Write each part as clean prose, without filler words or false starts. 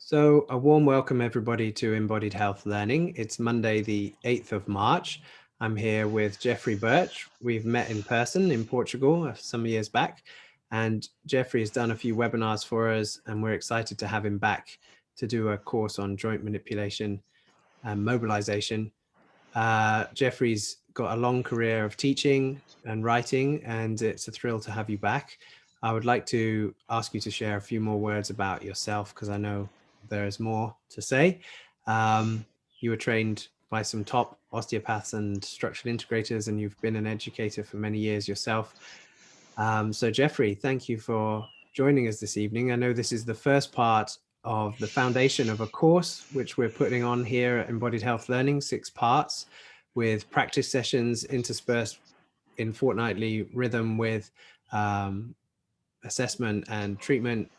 So, a warm welcome, everybody, to Embodied Health Learning. It's Monday, the 8th of March. I'm here with Jeffrey Burch. We've met in person in Portugal some years back, and Jeffrey has done a few webinars for us, and we're excited to have him back to do a course on joint manipulation and mobilization. Jeffrey's got a long career of teaching and writing, and it's a thrill to have you back. I would like to ask you to share a few more words about yourself, because I know there is more to say. You were trained by some top osteopaths and structural integrators, and you've been an educator for many years yourself. So Jeffrey, thank you for joining us this evening. I know this is the first part of the foundation of a course, which we're putting on here at Embodied Health Learning, 6 parts with practice sessions interspersed in fortnightly rhythm with assessment and treatment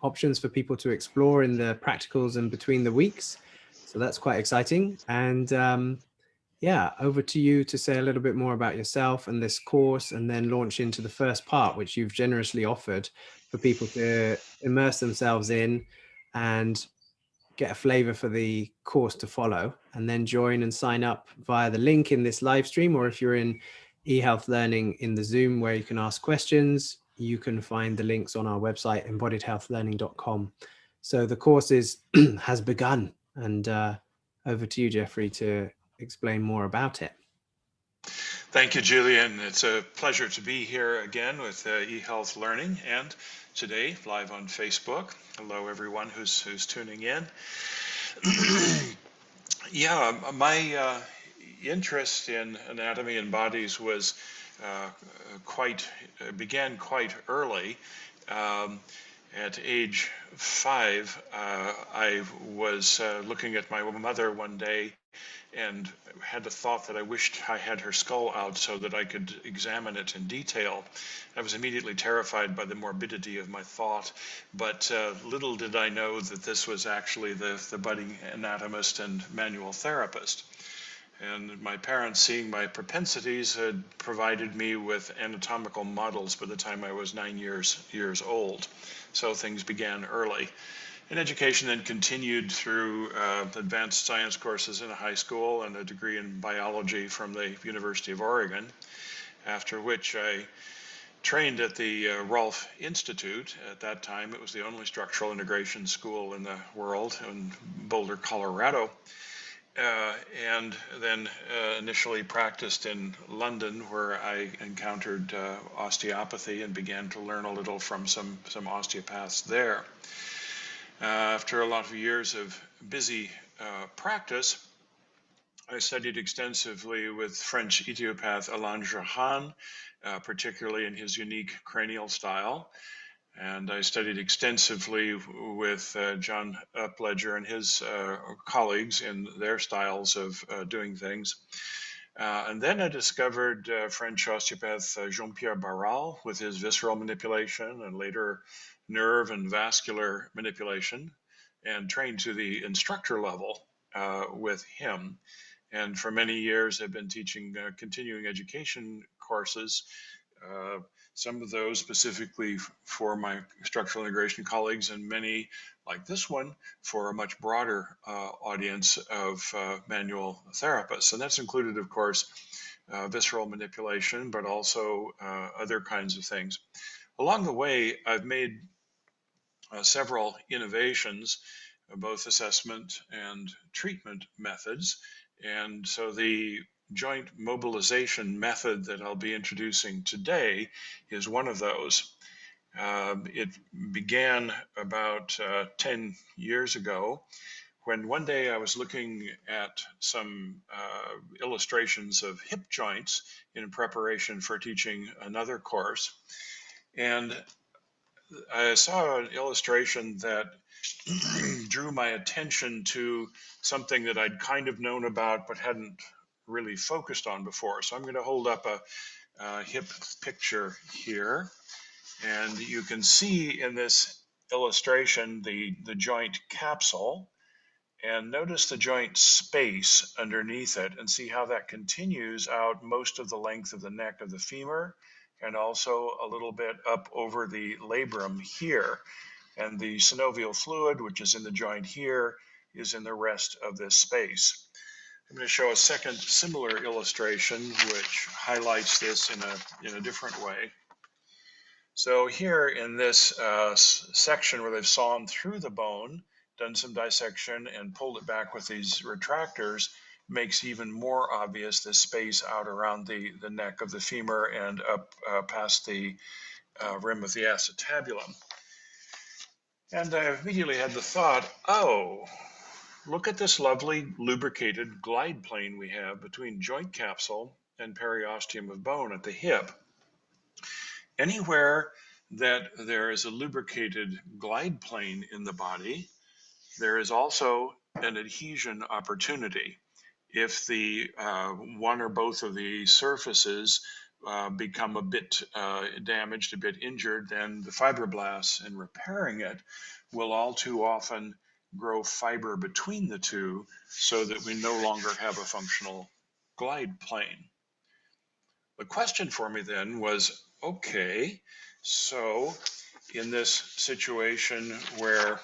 options for people to explore in the practicals and between the weeks. So that's quite exciting. And yeah, over to you to say a little bit more about yourself and this course, and then launch into the first part, which you've generously offered for people to immerse themselves in and get a flavor for the course to follow, and then join and sign up via the link in this live stream, or if you're in eHealth Learning in the Zoom where you can ask questions, you can find the links on our website, embodiedhealthlearning.com. So the course has begun, and over to you, Jeffrey, to explain more about it. Thank you, Julian. It's a pleasure to be here again with eHealth Learning, and today live on Facebook. Hello, everyone who's tuning in. Yeah, my interest in anatomy and bodies was began quite early. At age 5, I was looking at my mother one day and had the thought that I wished I had her skull out so that I could examine it in detail. I was immediately terrified by the morbidity of my thought, but little did I know that this was actually the budding anatomist and manual therapist. And my parents, seeing my propensities, had provided me with anatomical models by the time I was 9 years old. So things began early. And education then continued through advanced science courses in a high school and a degree in biology from the University of Oregon, after which I trained at the Rolfe Institute. At that time, it was the only structural integration school in the world in Boulder, Colorado. And then initially practiced in London, where I encountered osteopathy and began to learn a little from some osteopaths there. After a lot of years of busy practice, I studied extensively with French ethiopath Alain Jahan, particularly in his unique cranial style. And I studied extensively with John Upledger and his colleagues in their styles of doing things. And then I discovered French osteopath Jean-Pierre Barral with his visceral manipulation and later nerve and vascular manipulation, and trained to the instructor level with him. And for many years, I've been teaching continuing education courses, some of those specifically for my structural integration colleagues, and many, like this one, for a much broader audience of manual therapists. And that's included, of course, visceral manipulation, but also other kinds of things. Along the way, I've made several innovations, both assessment and treatment methods. And so the joint mobilization method that I'll be introducing today is one of those. It began about 10 years ago, when one day I was looking at some illustrations of hip joints in preparation for teaching another course. And I saw an illustration that drew my attention to something that I'd kind of known about but hadn't really focused on before. So I'm going to hold up a hip picture here, and you can see in this illustration the joint capsule, and notice the joint space underneath it, and see how that continues out most of the length of the neck of the femur, and also a little bit up over the labrum here. And the synovial fluid, which is in the joint here, is in the rest of this space. I'm going to show a second similar illustration which highlights this in a different way. So here in this section where they've sawn through the bone, done some dissection and pulled it back with these retractors, makes even more obvious this space out around the neck of the femur and up past the rim of the acetabulum. And I immediately had the thought, oh, look at this lovely lubricated glide plane we have between joint capsule and periosteum of bone at the hip. Anywhere that there is a lubricated glide plane in the body, there is also an adhesion opportunity. If the one or both of the surfaces become a bit damaged, a bit injured, then the fibroblasts in repairing it will all too often grow fiber between the two so that we no longer have a functional glide plane. The question for me then was, okay, so in this situation where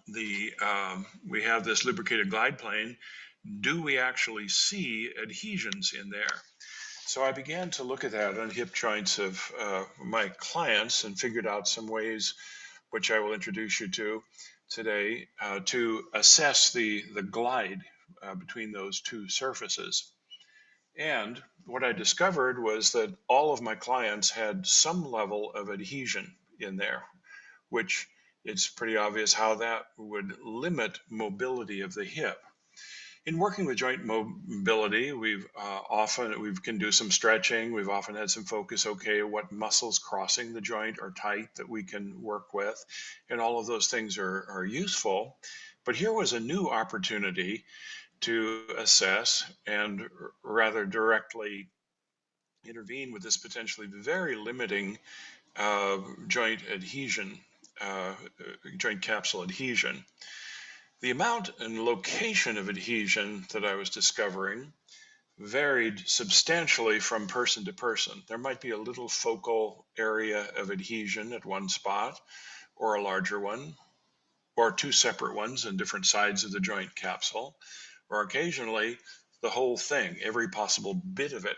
we have this lubricated glide plane, do we actually see adhesions in there? So I began to look at that on hip joints of my clients and figured out some ways, which I will introduce you to today, to assess the glide between those two surfaces. And what I discovered was that all of my clients had some level of adhesion in there, which it's pretty obvious how that would limit mobility of the hip. In working with joint mobility, we can do some stretching. We've often had some focus, okay, what muscles crossing the joint are tight that we can work with, and all of those things are useful. But here was a new opportunity to assess and rather directly intervene with this potentially very limiting joint adhesion, joint capsule adhesion. The amount and location of adhesion that I was discovering varied substantially from person to person. There might be a little focal area of adhesion at one spot, or a larger one, or two separate ones on different sides of the joint capsule, or occasionally the whole thing, every possible bit of it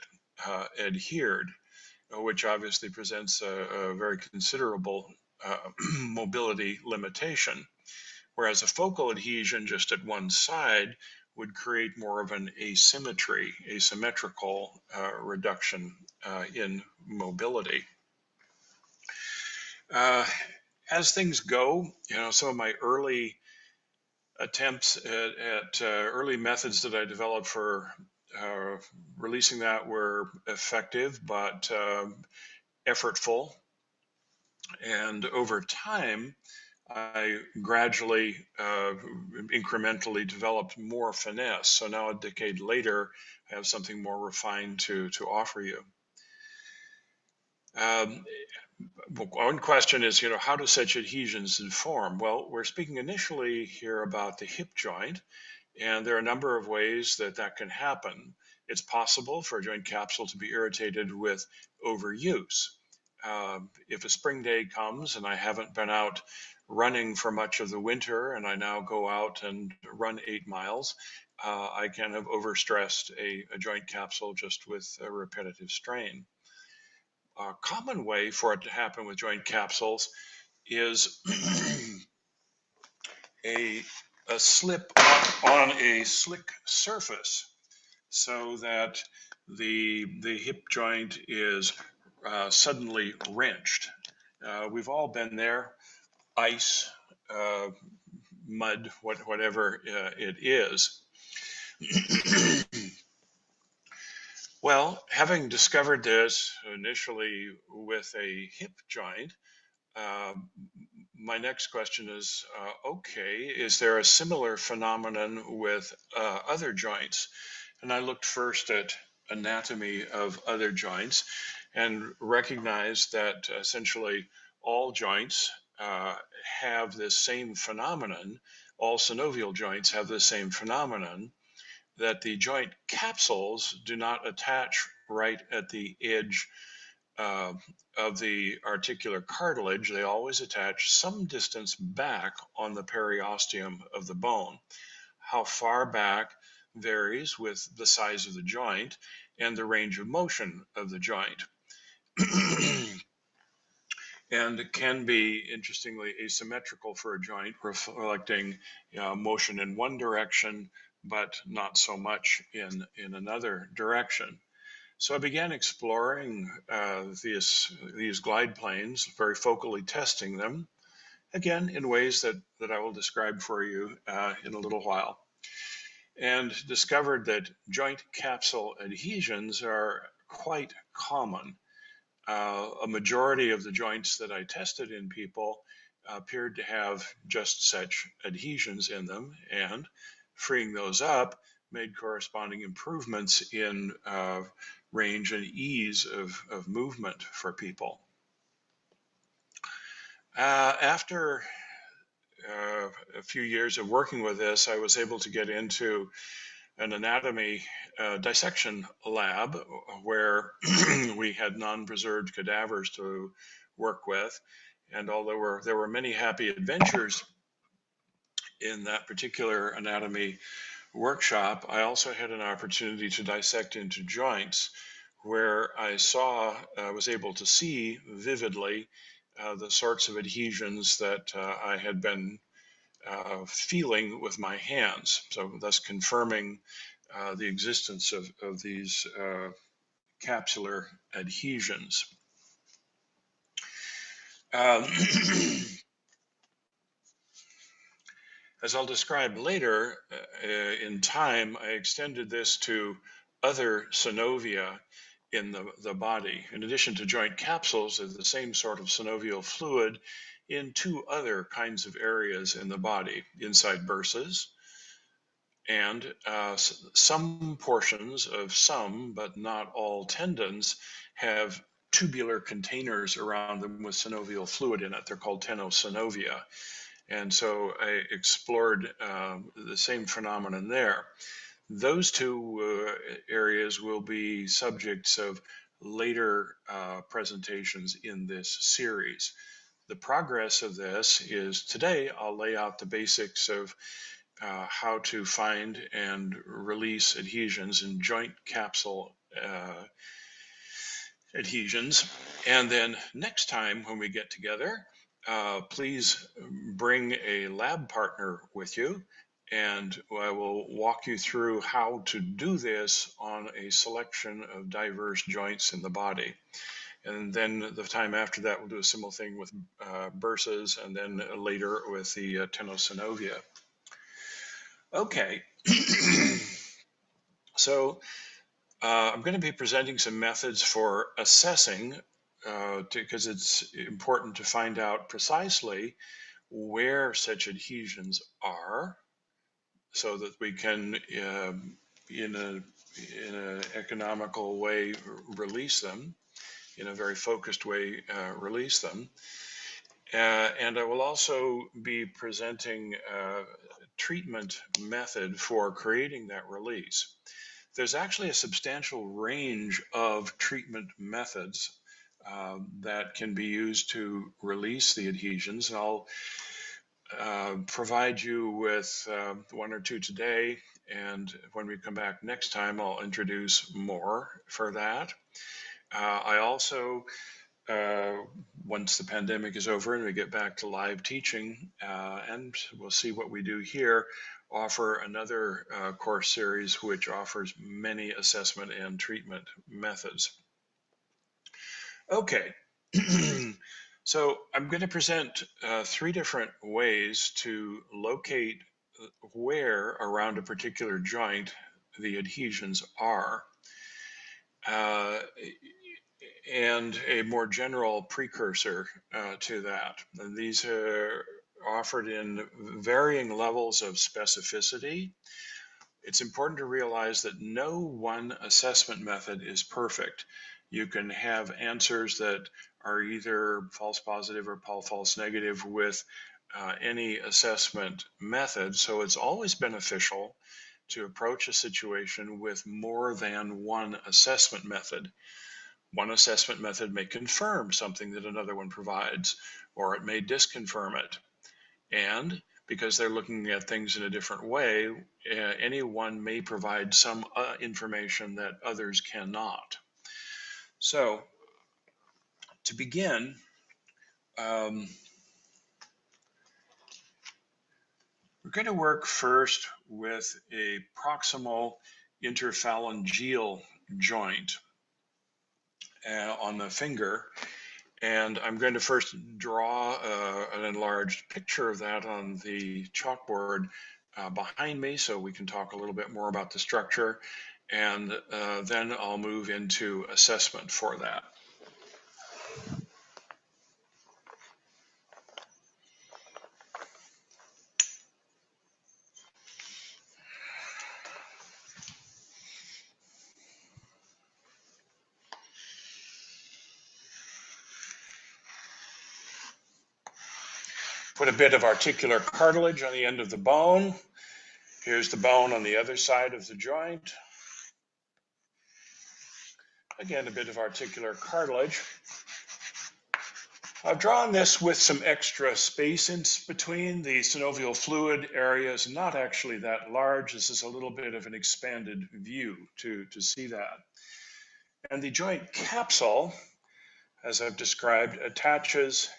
adhered, which obviously presents a very considerable mobility limitation. Whereas a focal adhesion just at one side would create more of an asymmetrical reduction in mobility. As things go, some of my early attempts at early methods that I developed for releasing that were effective but effortful. And over time, I gradually, incrementally developed more finesse. So now a decade later, I have something more refined to offer you. One question is, how do such adhesions form? Well, we're speaking initially here about the hip joint, and there are a number of ways that that can happen. It's possible for a joint capsule to be irritated with overuse. If a spring day comes and I haven't been out running for much of the winter and I now go out and run 8 miles, I can have overstressed a joint capsule just with a repetitive strain. A common way for it to happen with joint capsules is a slip on a slick surface so that the hip joint is suddenly wrenched. We've all been there, ice, mud, whatever it is. Well, having discovered this initially with a hip joint, my next question is, okay, is there a similar phenomenon with other joints? And I looked first at anatomy of other joints and recognized that essentially all joints have this same phenomenon. All synovial joints have the same phenomenon, that the joint capsules do not attach right at the edge uh, of the articular cartilage, they always attach some distance back on the periosteum of the bone. How far back varies with the size of the joint and the range of motion of the joint. And it can be, interestingly, asymmetrical for a joint, reflecting motion in one direction, but not so much in another direction. So I began exploring these glide planes, very focally testing them, again, in ways that I will describe for you in a little while, and discovered that joint capsule adhesions are quite common. A majority of the joints that I tested in people appeared to have just such adhesions in them, and freeing those up made corresponding improvements in range and ease of movement for people. After a few years of working with this, I was able to get into an anatomy dissection lab where we had non-preserved cadavers to work with. And although there were many happy adventures in that particular anatomy workshop, I also had an opportunity to dissect into joints where I was able to see vividly the sorts of adhesions that I had been feeling with my hands. So thus confirming the existence of these capsular adhesions. Um, as I'll describe later, in time, I extended this to other synovia in the body. In addition to joint capsules, there's the same sort of synovial fluid in two other kinds of areas in the body, inside burses, and some portions of some, but not all tendons have tubular containers around them with synovial fluid in it. They're called tenosynovia. And so I explored the same phenomenon there. Those two areas will be subjects of later presentations in this series. The progress of this is today I'll lay out the basics of how to find and release adhesions in joint capsule adhesions. And then next time when we get together, please bring a lab partner with you, and I will walk you through how to do this on a selection of diverse joints in the body. And then the time after that, we'll do a similar thing with burses, and then later with the tenosynovia. Okay, so I'm going to be presenting some methods for assessing, because it's important to find out precisely where such adhesions are, so that we can, in an economical way, release them, in a very focused way, release them. And I will also be presenting a treatment method for creating that release. There's actually a substantial range of treatment methods that can be used to release the adhesions. And I'll provide you with one or two today. And when we come back next time, I'll introduce more for that. I also, once the pandemic is over and we get back to live teaching, and we'll see what we do here, offer another course series which offers many assessment and treatment methods. Okay, so I'm going to present three different ways to locate where around a particular joint the adhesions are. And a more general precursor to that. And these are offered in varying levels of specificity. It's important to realize that no one assessment method is perfect. You can have answers that are either false positive or false negative with any assessment method. So it's always beneficial to approach a situation with more than one assessment method. One assessment method may confirm something that another one provides, or it may disconfirm it. And because they're looking at things in a different way, any one may provide some information that others cannot. So to begin, we're going to work first with a proximal interphalangeal joint on the finger. And I'm going to first draw an enlarged picture of that on the chalkboard behind me so we can talk a little bit more about the structure. And then I'll move into assessment for that. Put a bit of articular cartilage on the end of the bone. Here's the bone on the other side of the joint. Again, a bit of articular cartilage. I've drawn this with some extra space in between. The synovial fluid area is not actually that large. This is a little bit of an expanded view to see that. And the joint capsule, as I've described, attaches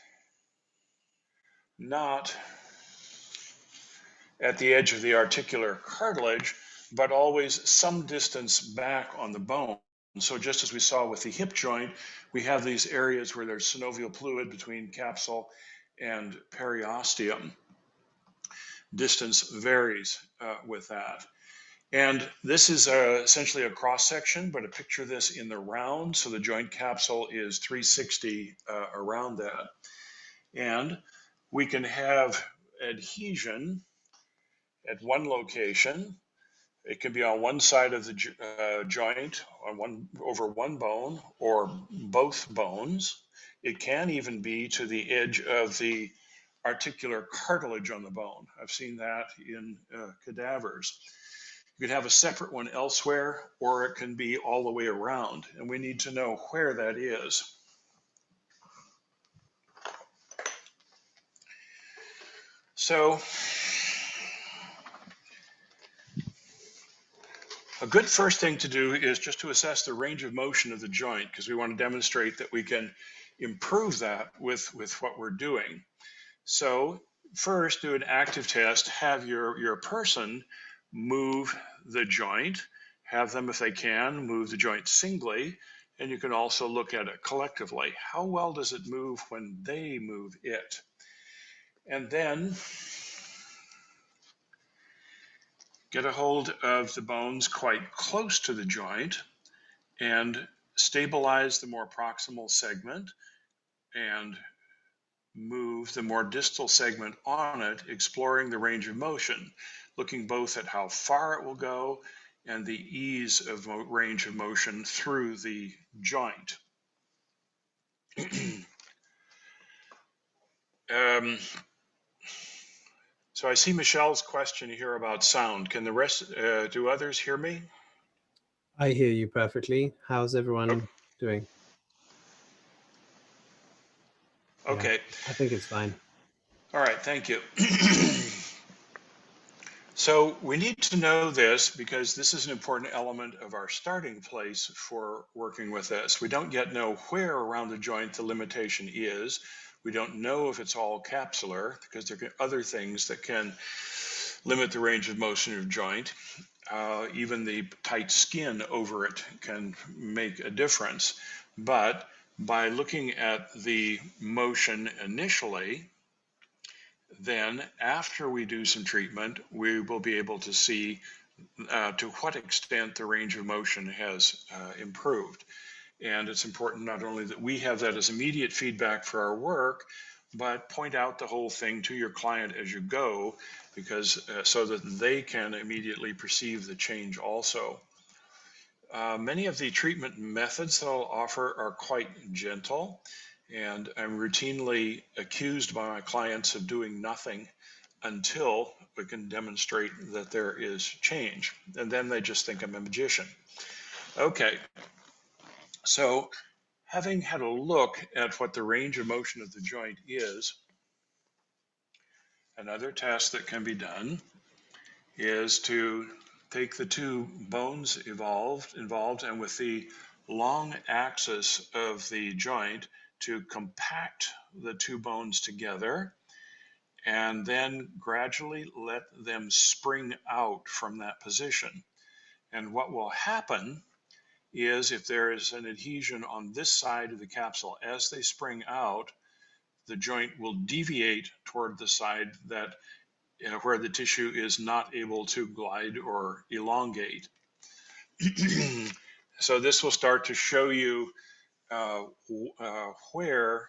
not at the edge of the articular cartilage, but always some distance back on the bone. So just as we saw with the hip joint, we have these areas where there's synovial fluid between capsule and periosteum. Distance varies with that. And this is essentially a cross section, but picture this in the round. So the joint capsule is 360 around that. And we can have adhesion at one location. It can be on one side of the joint, over one bone, or both bones. It can even be to the edge of the articular cartilage on the bone. I've seen that in cadavers. You can have a separate one elsewhere, or it can be all the way around, and we need to know where that is. So a good first thing to do is just to assess the range of motion of the joint, because we want to demonstrate that we can improve that with what we're doing. So first, do an active test. Have your person move the joint. Have them, if they can, move the joint singly. And you can also look at it collectively. How well does it move when they move it? And then get a hold of the bones quite close to the joint and stabilize the more proximal segment and move the more distal segment on it, exploring the range of motion, looking both at how far it will go and the ease of range of motion through the joint. So I see Michelle's question here about sound. Can the rest, do others hear me? I hear you perfectly. How's everyone doing? Okay. Yeah, I think it's fine. All right, thank you. So we need to know this because this is an important element of our starting place for working with this. We don't yet know where around the joint the limitation is. We don't know if it's all capsular because there are other things that can limit the range of motion of the joint. Even the tight skin over it can make a difference. But by looking at the motion initially, then after we do some treatment, we will be able to see to what extent the range of motion has improved. And it's important not only that we have that as immediate feedback for our work, but point out the whole thing to your client as you go, because so that they can immediately perceive the change also. Many of the treatment methods that I'll offer are quite gentle, and I'm routinely accused by my clients of doing nothing until we can demonstrate that there is change. And then they just think I'm a magician. Okay, so Having had a look at what the range of motion of the joint is, another test that can be done is to take the two bones involved and with the long axis of the joint to compact the two bones together and then gradually let them spring out from that position. And what will happen is if there is an adhesion on this side of the capsule, as they spring out, the joint will deviate toward the side that where the tissue is not able to glide or elongate. So this will start to show you where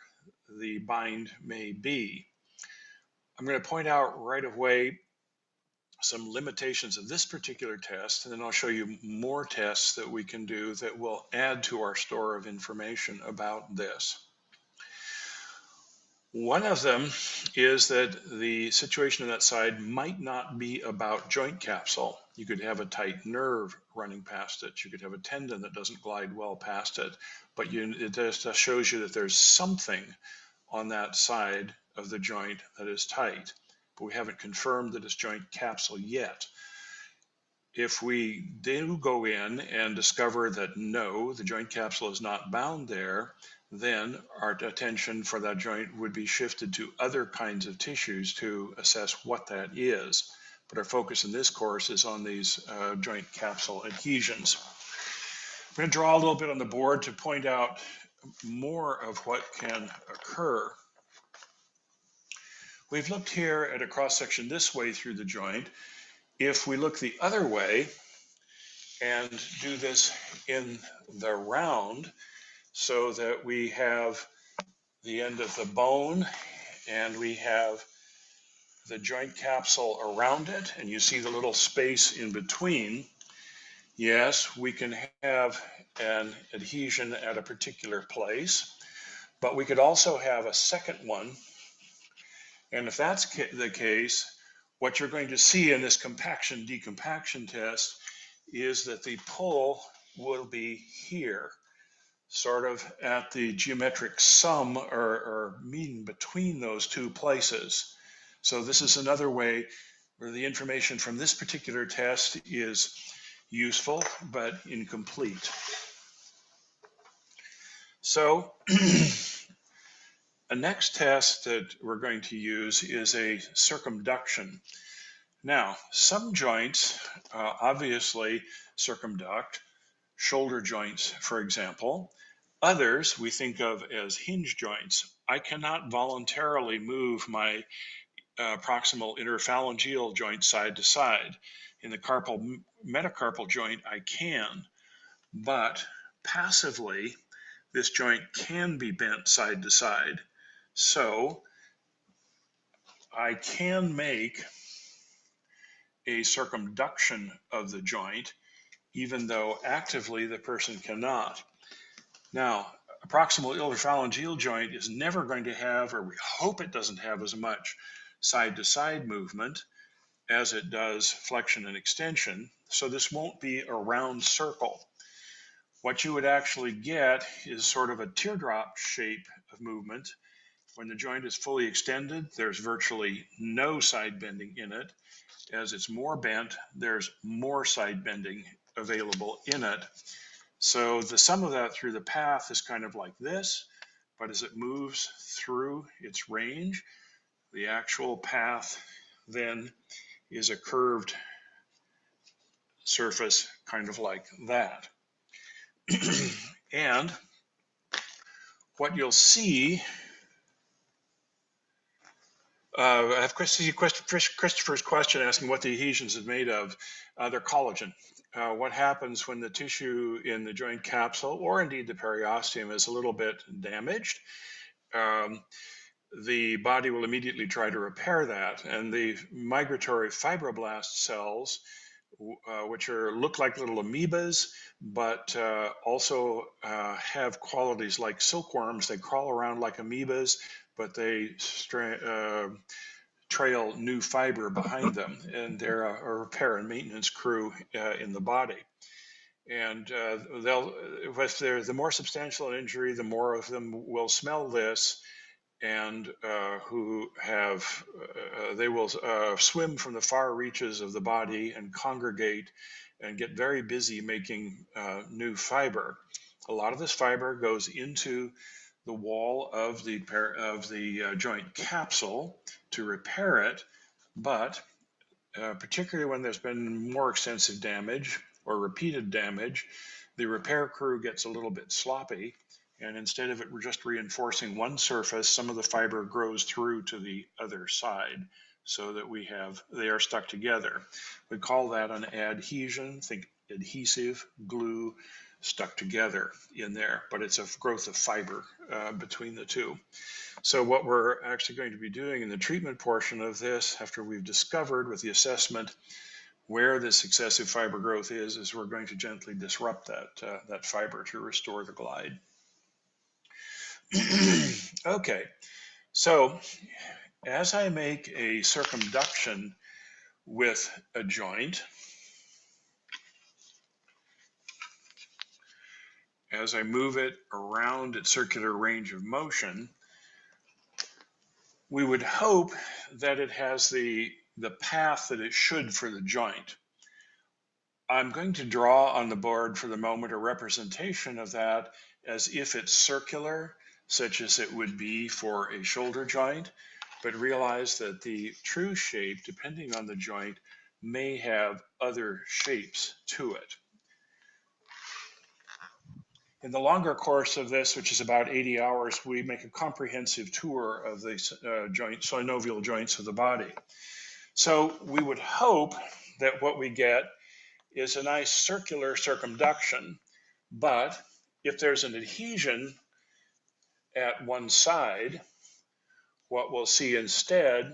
the bind may be. I'm going to point out right away some limitations of this particular test, and then I'll show you more tests that we can do that will add to our store of information about this. One of them is that the situation on that side might not be about joint capsule. You could have a tight nerve running past it. You could have a tendon that doesn't glide well past it, but it just shows you that there's something on that side of the joint that is tight, but we haven't confirmed that it's joint capsule yet. If we do go in and discover that no, the joint capsule is not bound there, then our attention for that joint would be shifted to other kinds of tissues to assess what that is. But our focus in this course is on these joint capsule adhesions. I'm going to draw a little bit on the board to point out more of what can occur. We've looked here at a cross section this way through the joint. If we look the other way and do this in the round, so that we have the end of the bone and we have the joint capsule around it, and you see the little space in between, yes, we can have an adhesion at a particular place, but we could also have a second one. And if that's the case, what you're going to see in this compaction decompaction test is that the pull will be here, sort of at the geometric sum or meeting between those two places. So this is another way where the information from this particular test is useful but incomplete. So a next test that we're going to use is a circumduction. Now, some joints obviously circumduct, shoulder joints, for example. Others we think of as hinge joints. I cannot voluntarily move my proximal interphalangeal joint side to side. In the carpal metacarpal joint, I can, but passively, this joint can be bent side to side. So I can make a circumduction of the joint, even though actively the person cannot. Now, a proximal interphalangeal joint is never going to have, or we hope it doesn't have, as much side-to-side movement as it does flexion and extension, so this won't be a round circle. What you would actually get is sort of a teardrop shape of movement. When the joint is fully extended, there's virtually no side bending in it. As it's more bent, there's more side bending available in it. So the sum of that through the path is kind of like this, but as it moves through its range, the actual path then is a curved surface, kind of like that. And what you'll see, I have Christopher's question asking what the adhesions are made of. They're collagen. What happens when the tissue in the joint capsule, or indeed the periosteum, is a little bit damaged? The body will immediately try to repair that, and the migratory fibroblast cells, which look like little amoebas, but also have qualities like silkworms. They crawl around like amoebas, but they trail new fiber behind them, and they're a repair and maintenance crew in the body. And if they're the more substantial an injury, the more of them will smell this, and who have they will swim from the far reaches of the body and congregate and get very busy making new fiber. A lot of this fiber goes into the wall of the joint capsule to repair it, but particularly when there's been more extensive damage or repeated damage, the repair crew gets a little bit sloppy. And instead of it just reinforcing one surface, some of the fiber grows through to the other side so that they are stuck together. We call that an adhesion. Think adhesive, glue, stuck together in there, but it's a growth of fiber between the two. So what we're actually going to be doing in the treatment portion of this, after we've discovered with the assessment where this excessive fiber growth is we're going to gently disrupt that fiber to restore the glide. Okay, so as I make a circumduction with a joint, as I move it around its circular range of motion, we would hope that it has the path that it should for the joint. I'm going to draw on the board for the moment a representation of that as if it's circular, such as it would be for a shoulder joint, but realize that the true shape, depending on the joint, may have other shapes to it. In the longer course of this, which is about 80 hours, we make a comprehensive tour of the synovial joints of the body. So we would hope that what we get is a nice circular circumduction, but if there's an adhesion at one side, what we'll see instead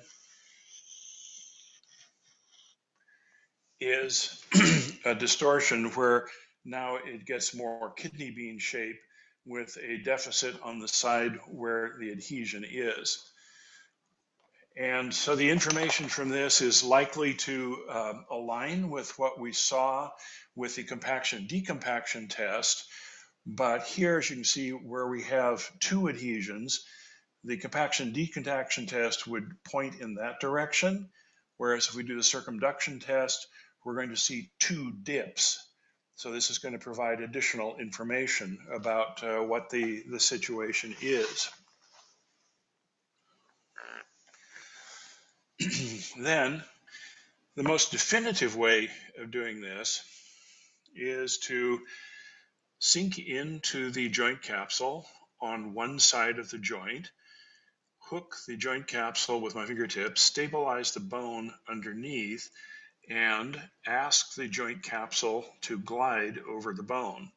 is a distortion where now it gets more kidney bean shape with a deficit on the side where the adhesion is. And so the information from this is likely to align with what we saw with the compaction decompaction test. But here, as you can see, where we have two adhesions, the compaction decontaction test would point in that direction. Whereas if we do the circumduction test, we're going to see two dips. So this is going to provide additional information about what the situation is. Then, the most definitive way of doing this is to sink into the joint capsule on one side of the joint, hook the joint capsule with my fingertips, stabilize the bone underneath, and ask the joint capsule to glide over the bone.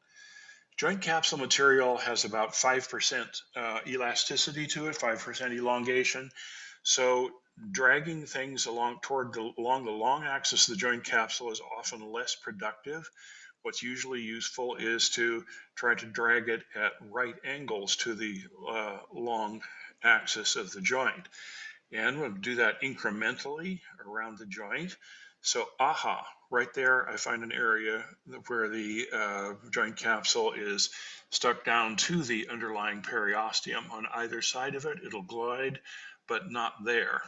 Joint capsule material has about 5% elasticity to it, 5% elongation. So dragging things along the long axis of the joint capsule is often less productive. What's usually useful is to try to drag it at right angles to the long axis of the joint. And we'll do that incrementally around the joint. So, right there, I find an area where the joint capsule is stuck down to the underlying periosteum. On either side of it, it'll glide, but not there.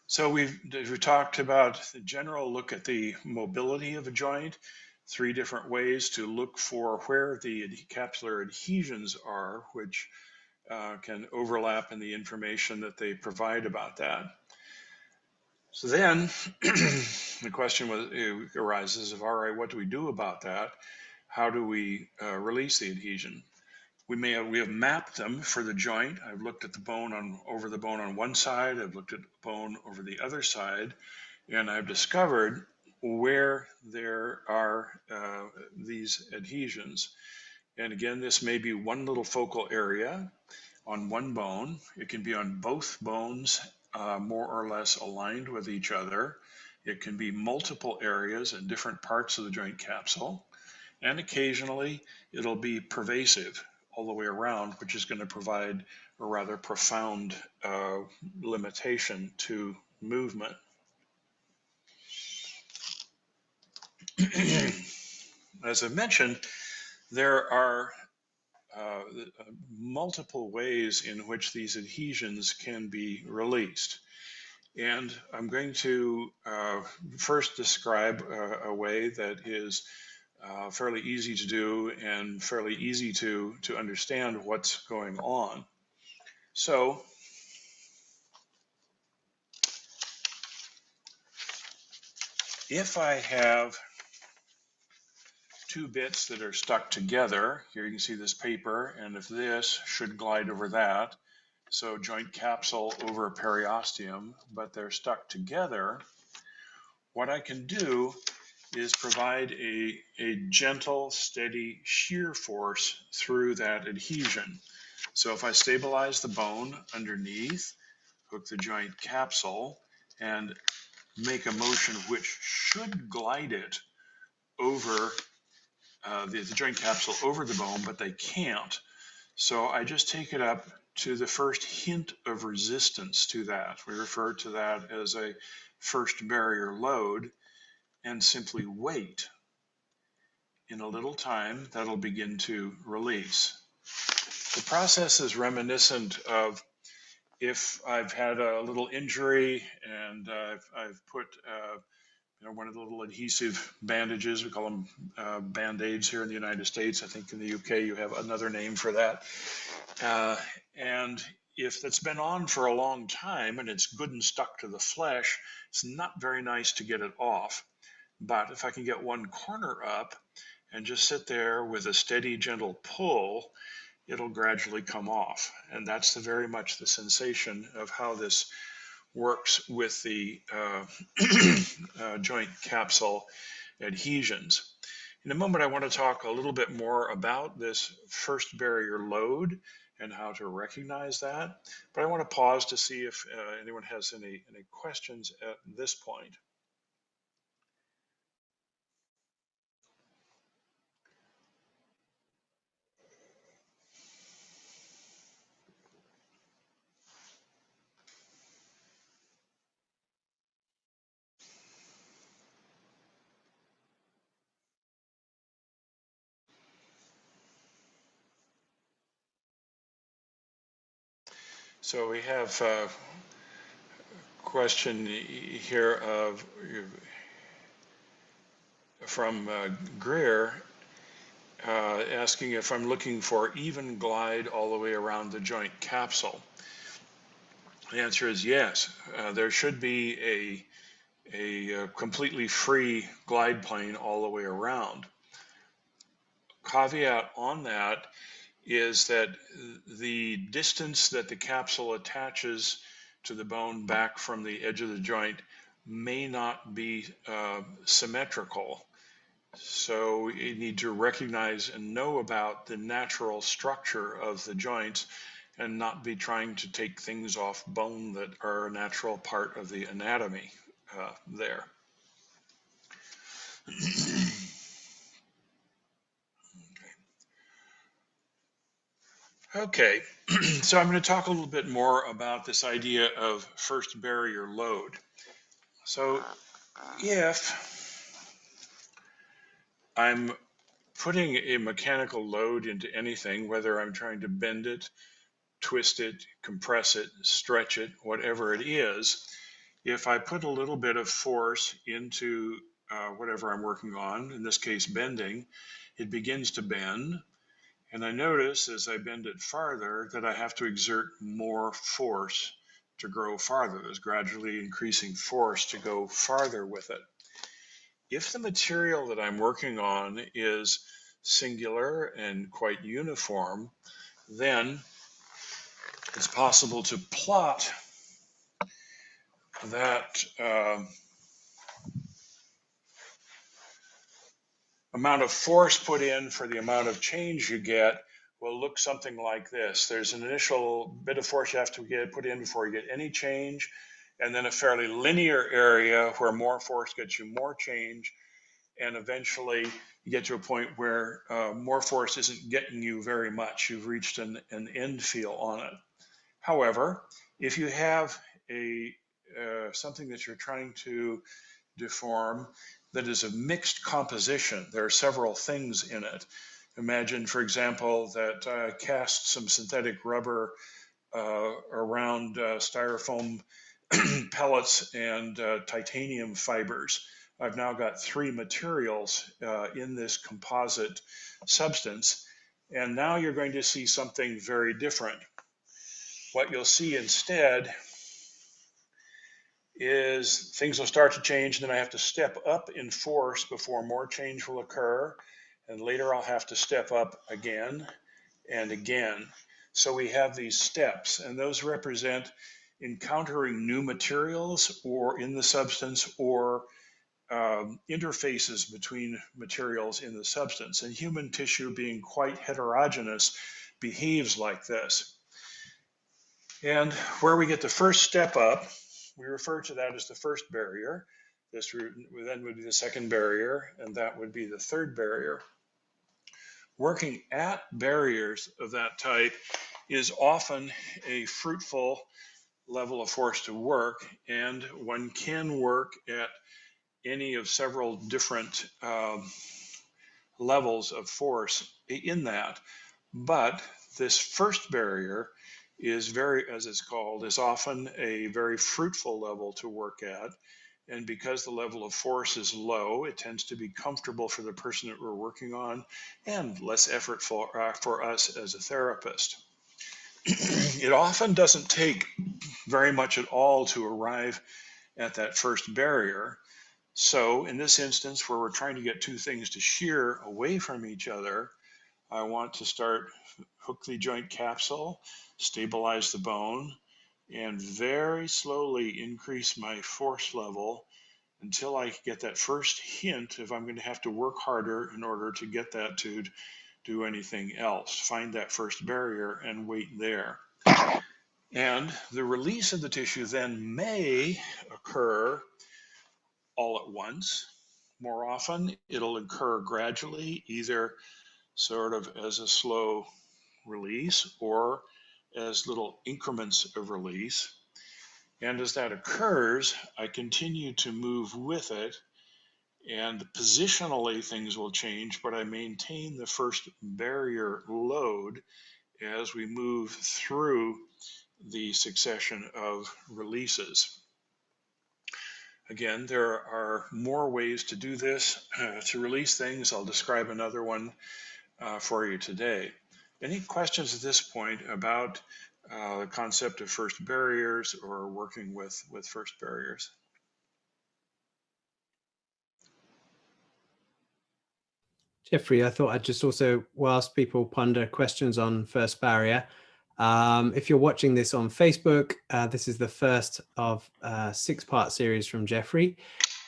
So we've talked about the general look at the mobility of a joint, 3 different ways to look for where the capsular adhesions are, which can overlap in the information that they provide about that. So then the question arises of, all right, what do we do about that? How do we release the adhesion? We have mapped them for the joint. I've looked at the bone over the bone on one side. I've looked at the bone over the other side, and I've discovered where there are these adhesions. And again, this may be one little focal area on one bone. It can be on both bones, more or less aligned with each other. It can be multiple areas in different parts of the joint capsule. And occasionally, it'll be pervasive all the way around, which is going to provide a rather profound limitation to movement. As I mentioned, there are multiple ways in which these adhesions can be released. And I'm going to first describe a way that is fairly easy to do and fairly easy to understand what's going on. So if I have two bits that are stuck together, here you can see this paper, and if this should glide over that, so joint capsule over periosteum, but they're stuck together, what I can do is provide a gentle, steady shear force through that adhesion. So if I stabilize the bone underneath, hook the joint capsule, and make a motion which should glide it over the joint capsule over the bone, but they can't. So I just take it up to the first hint of resistance to that. We refer to that as a first barrier load, and simply wait. In a little time, that'll begin to release. The process is reminiscent of if I've had a little injury and I've put one of the little adhesive bandages, we call them Band-Aids here in the United States. I think in the UK you have another name for that. And if it's been on for a long time and it's good and stuck to the flesh, it's not very nice to get it off. But if I can get one corner up and just sit there with a steady, gentle pull, it'll gradually come off. And that's very much the sensation of how this works with the joint capsule adhesions. In a moment, I want to talk a little bit more about this first barrier load and how to recognize that. But I want to pause to see if anyone has any questions at this point. So we have a question here from Greer asking if I'm looking for even glide all the way around the joint capsule. The answer is yes. There should be a completely free glide plane all the way around. Caveat on that is that the distance that the capsule attaches to the bone back from the edge of the joint may not be symmetrical. So you need to recognize and know about the natural structure of the joints and not be trying to take things off bone that are a natural part of the anatomy there. Okay, so I'm going to talk a little bit more about this idea of first barrier load. So if I'm putting a mechanical load into anything, whether I'm trying to bend it, twist it, compress it, stretch it, whatever it is, if I put a little bit of force into whatever I'm working on, in this case bending, it begins to bend. And I notice as I bend it farther that I have to exert more force to grow farther. There's gradually increasing force to go farther with it. If the material that I'm working on is singular and quite uniform, then it's possible to plot that amount of force put in for the amount of change you get will look something like this. There's an initial bit of force you have to put in before you get any change, and then a fairly linear area where more force gets you more change, and eventually you get to a point where more force isn't getting you very much. You've reached an end feel on it. However, if you have something that you're trying to deform that is a mixed composition. There are several things in it. Imagine, for example, that cast some synthetic rubber around styrofoam pellets and titanium fibers. I've now got three materials in this composite substance, and now you're going to see something very different. What you'll see instead is things will start to change, and then I have to step up in force before more change will occur, and later I'll have to step up again and again. So we have these steps, and those represent encountering new materials or in the substance, or interfaces between materials in the substance. And human tissue, being quite heterogeneous, behaves like this. And where we get the first step up, we refer to that as the first barrier. This then would be the second barrier, and that would be the third barrier. Working at barriers of that type is often a fruitful level of force to work, and one can work at any of several different levels of force in that. But this first barrier is very, as it's called, is often a very fruitful level to work at. And because the level of force is low, it tends to be comfortable for the person that we're working on and less effort for us as a therapist. It often doesn't take very much at all to arrive at that first barrier. So in this instance, where we're trying to get two things to shear away from each other, I want to start hook the joint capsule, stabilize the bone, and very slowly increase my force level until I get that first hint if I'm going to have to work harder in order to get that to do anything else. Find that first barrier and wait there. And the release of the tissue then may occur all at once. More often, it'll occur gradually, either sort of as a slow release or as little increments of release. And as that occurs, I continue to move with it, and positionally things will change, but I maintain the first barrier load as we move through the succession of releases. Again, there are more ways to do this, to release things. I'll describe another one for you today. Any questions at this point about the concept of first barriers or working with first barriers? Jeffrey, I thought I'd just also, whilst people ponder questions on first barrier, if you're watching this on Facebook, this is the first of a 6-part series from Jeffrey,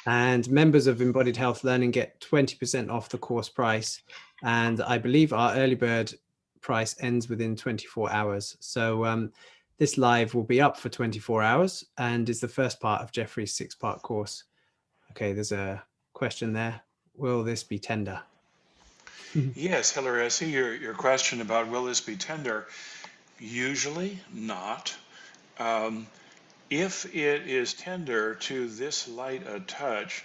and members of Embodied Health Learning get 20% off the course price. And I believe our early bird price ends within 24 hours. So this live will be up for 24 hours and is the first part of Jeffrey's 6-part course. Okay, there's a question there. Will this be tender? Yes, Hillary, I see your question about will this be tender? Usually not. If it is tender to this light a touch,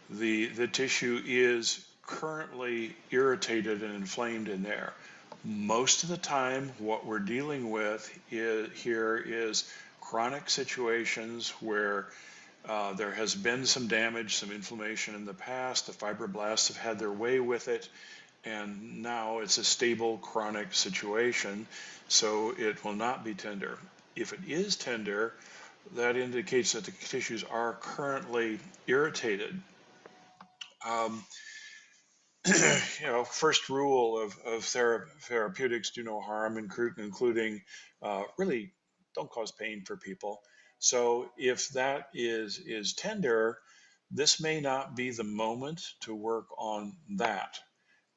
the tissue is currently irritated and inflamed in there. Most of the time, what we're dealing with here is chronic situations where there has been some damage, some inflammation in the past, the fibroblasts have had their way with it, and now it's a stable chronic situation, so it will not be tender. If it is tender, that indicates that the tissues are currently irritated. First rule of therapeutics: do no harm, including really don't cause pain for people. So if that is tender, this may not be the moment to work on that.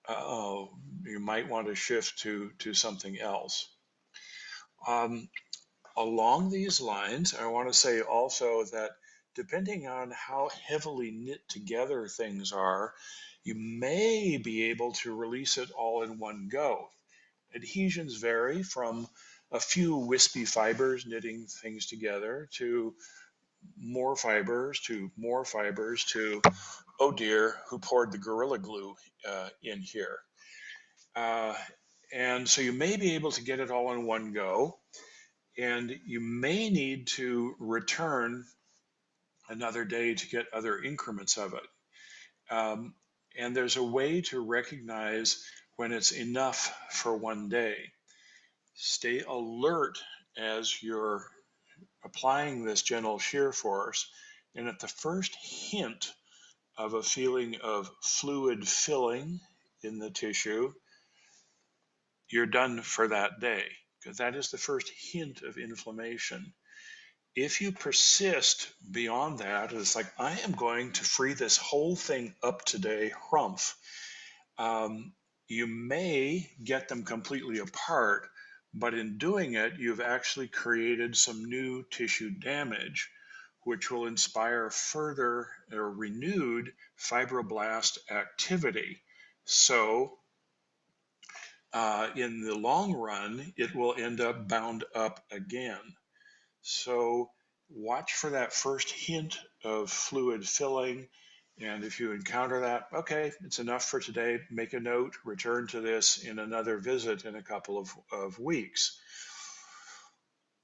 You might want to shift to something else. Along these lines, I want to say also that depending on how heavily knit together things are, you may be able to release it all in one go. Adhesions vary from a few wispy fibers knitting things together to more fibers to oh dear, who poured the Gorilla Glue in here? And so you may be able to get it all in one go, and you may need to return another day to get other increments of it. And there's a way to recognize when it's enough for one day. Stay alert as you're applying this gentle shear force, and at the first hint of a feeling of fluid filling in the tissue, you're done for that day, because that is the first hint of inflammation. If you persist beyond that, it's like, I am going to free this whole thing up today, humph. You may get them completely apart, but in doing it, you've actually created some new tissue damage, which will inspire further or renewed fibroblast activity. So in the long run, it will end up bound up again. So watch for that first hint of fluid filling. And if you encounter that, okay, it's enough for today, make a note, return to this in another visit in a couple of weeks.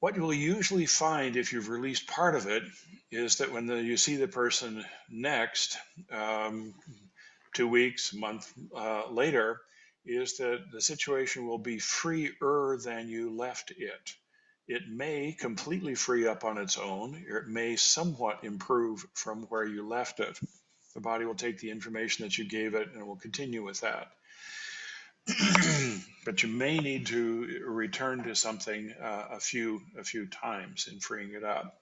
What you'll usually find if you've released part of it is that when you see the person next, 2 weeks, a month later, is that the situation will be freer than you left it. It may completely free up on its own, or it may somewhat improve from where you left it. The body will take the information that you gave it and it will continue with that. But you may need to return to something a few times in freeing it up.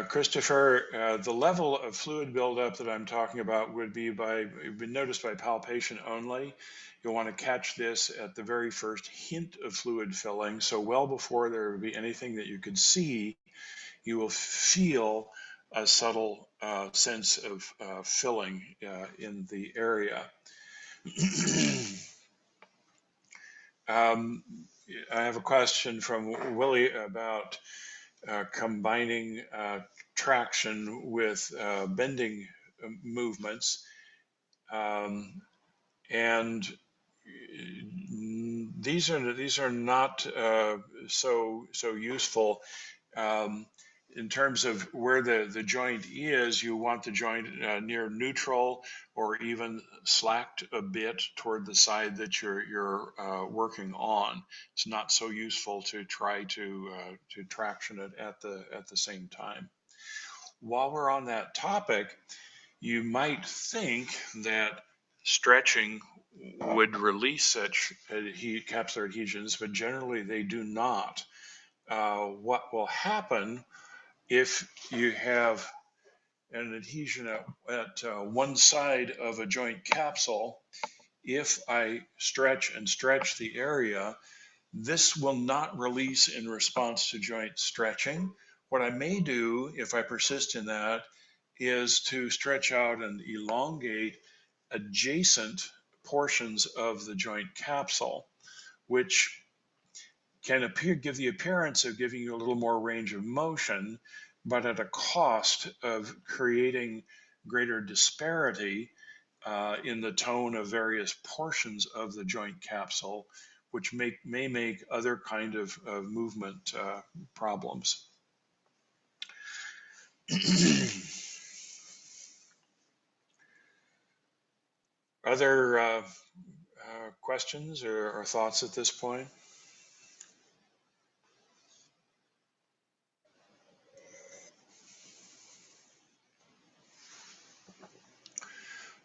Christopher, the level of fluid buildup that I'm talking about would be noticed by palpation only. You'll want to catch this at the very first hint of fluid filling. So well before there would be anything that you could see, you will feel a subtle sense of filling in the area. I have a question from Willie about combining traction with bending movements. And these are not so useful. In terms of where the joint is, you want the joint near neutral or even slacked a bit toward the side that you're working on. It's not so useful to try to traction it at the same time. While we're on that topic, you might think that stretching would release such capsular adhesions, but generally they do not. What will happen if you have an adhesion at one side of a joint capsule? If I stretch and stretch the area, this will not release in response to joint stretching. What I may do, if I persist in that, is to stretch out and elongate adjacent portions of the joint capsule, which can give the appearance of giving you a little more range of motion, but at a cost of creating greater disparity in the tone of various portions of the joint capsule, which may make other kind of movement problems. Other questions or thoughts at this point?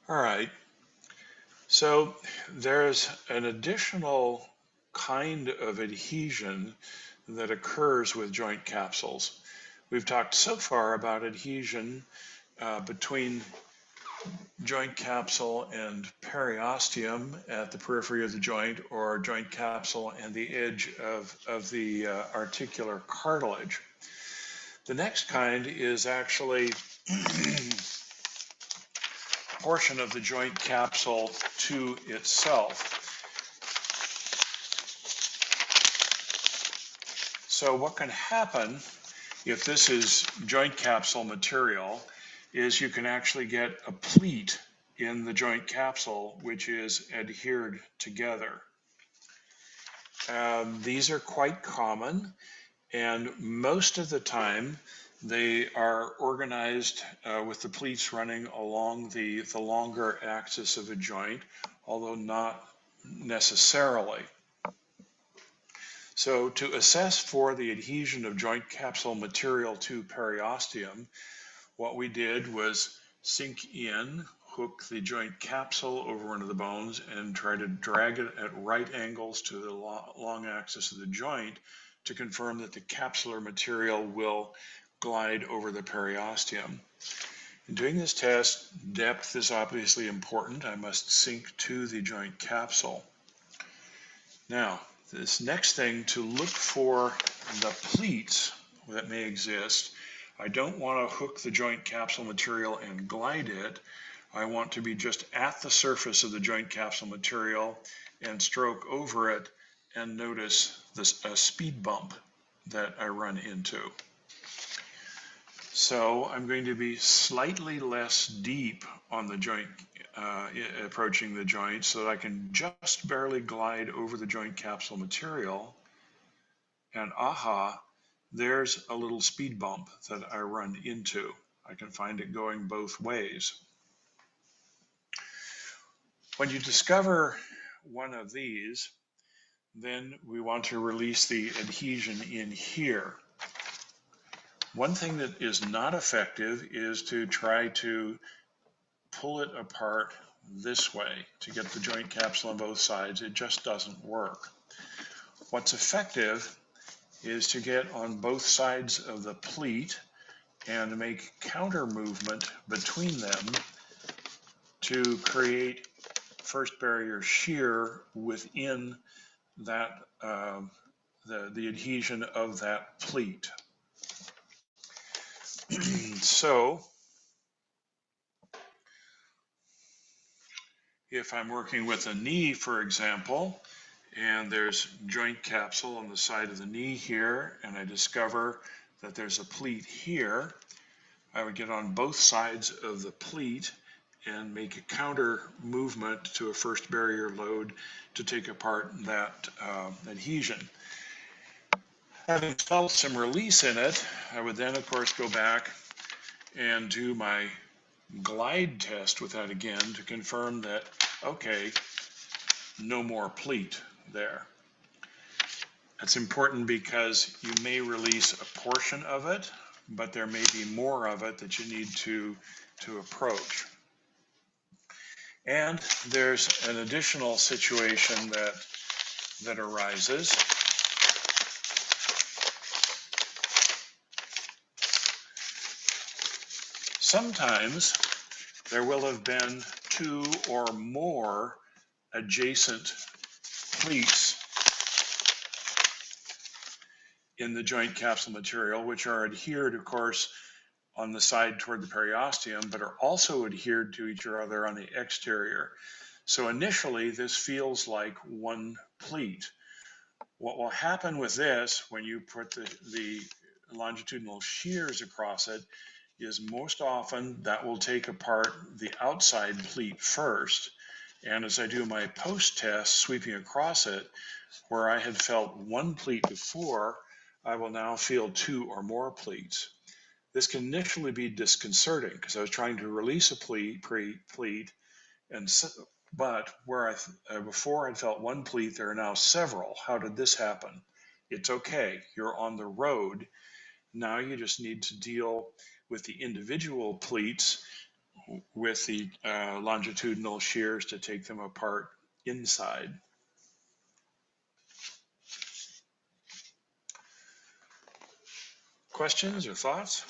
All right. So there's an additional kind of adhesion that occurs with joint capsules. We've talked so far about adhesion between joint capsule and periosteum at the periphery of the joint, or joint capsule and the edge of the articular cartilage. The next kind is actually a portion of the joint capsule to itself. So what can happen if this is joint capsule material is you can actually get a pleat in the joint capsule which is adhered together. These are quite common, and most of the time they are organized with the pleats running along the longer axis of a joint, although not necessarily. So to assess for the adhesion of joint capsule material to periosteum, what we did was sink in, hook the joint capsule over into the bones, and try to drag it at right angles to the long axis of the joint to confirm that the capsular material will glide over the periosteum. In doing this test, depth is obviously important. I must sink to the joint capsule. Now, this next thing, to look for the pleats that may exist, I don't want to hook the joint capsule material and glide it. I want to be just at the surface of the joint capsule material and stroke over it and notice a speed bump that I run into. So I'm going to be slightly less deep on the joint, approaching the joint, so that I can just barely glide over the joint capsule material. And aha, there's a little speed bump that I run into. I can find it going both ways. When you discover one of these, then we want to release the adhesion in here. One thing that is not effective is to try to pull it apart this way to get the joint capsule on both sides. It just doesn't work. What's effective is to get on both sides of the pleat and make counter movement between them to create first barrier shear within that the adhesion of that pleat. So if I'm working with a knee, for example, and there's joint capsule on the side of the knee here, and I discover that there's a pleat here, I would get on both sides of the pleat and make a counter movement to a first barrier load to take apart that adhesion. Having felt some release in it, I would then, of course, go back and do my glide test with that again to confirm that, okay, no more pleat there. That's important because you may release a portion of it, but there may be more of it that you need to approach. And there's an additional situation that arises. Sometimes there will have been two or more adjacent pleats in the joint capsule material, which are adhered, of course, on the side toward the periosteum, but are also adhered to each other on the exterior. So initially, this feels like one pleat. What will happen with this when you put the longitudinal shears across it is most often that will take apart the outside pleat first. And as I do my post test sweeping across it, where I had felt one pleat before, I will now feel two or more pleats. This can initially be disconcerting because I was trying to release a pleat, but where before I'd felt one pleat, there are now several. How did this happen? It's okay. You're on the road. Now you just need to deal with the individual pleats with the longitudinal shears to take them apart inside. Questions or thoughts?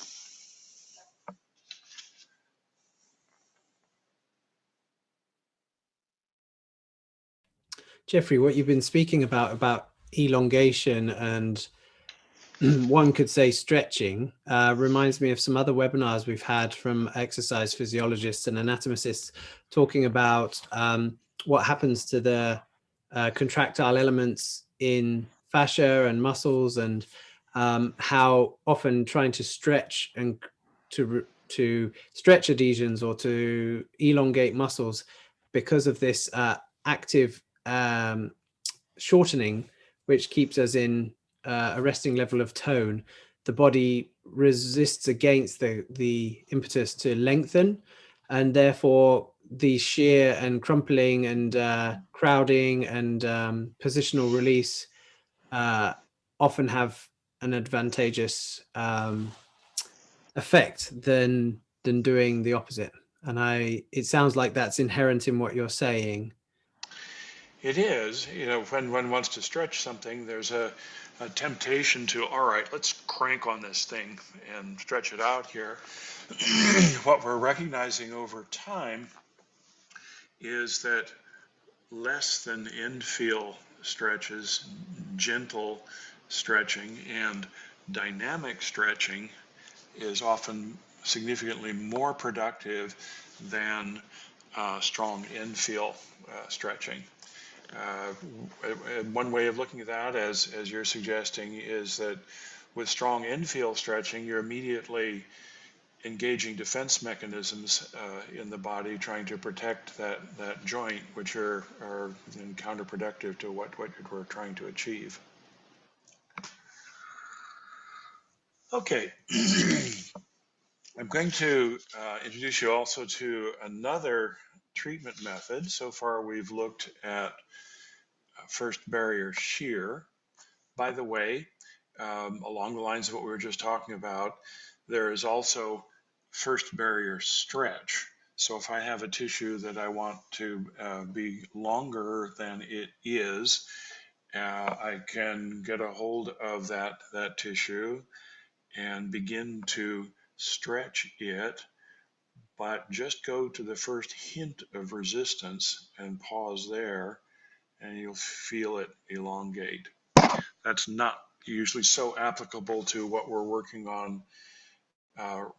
Jeffrey, what you've been speaking about elongation and one could say stretching, reminds me of some other webinars we've had from exercise physiologists and anatomicists talking about what happens to the contractile elements in fascia and muscles, and how often trying to stretch and to stretch adhesions or to elongate muscles because of this active shortening, which keeps us in a resting level of tone, the body resists against the impetus to lengthen, and therefore the shear and crumpling and crowding and positional release often have an advantageous effect than doing the opposite. And it sounds like that's inherent in what you're saying. It is, when one wants to stretch something, there's a temptation to, all right, let's crank on this thing and stretch it out here. What we're recognizing over time is that less than end feel stretches, gentle stretching, and dynamic stretching is often significantly more productive than strong end feel stretching. Uh, One way of looking at that, as you're suggesting, is that with strong end-feel stretching, you're immediately engaging defense mechanisms in the body, trying to protect that joint, which are counterproductive to what we're trying to achieve. Okay, I'm going to introduce you also to another treatment method. So far, we've looked at first barrier shear. By the way, along the lines of what we were just talking about, there is also first barrier stretch. So if I have a tissue that I want to be longer than it is, I can get a hold of that tissue and begin to stretch it, but just go to the first hint of resistance and pause there, and you'll feel it elongate. That's not usually so applicable to what we're working on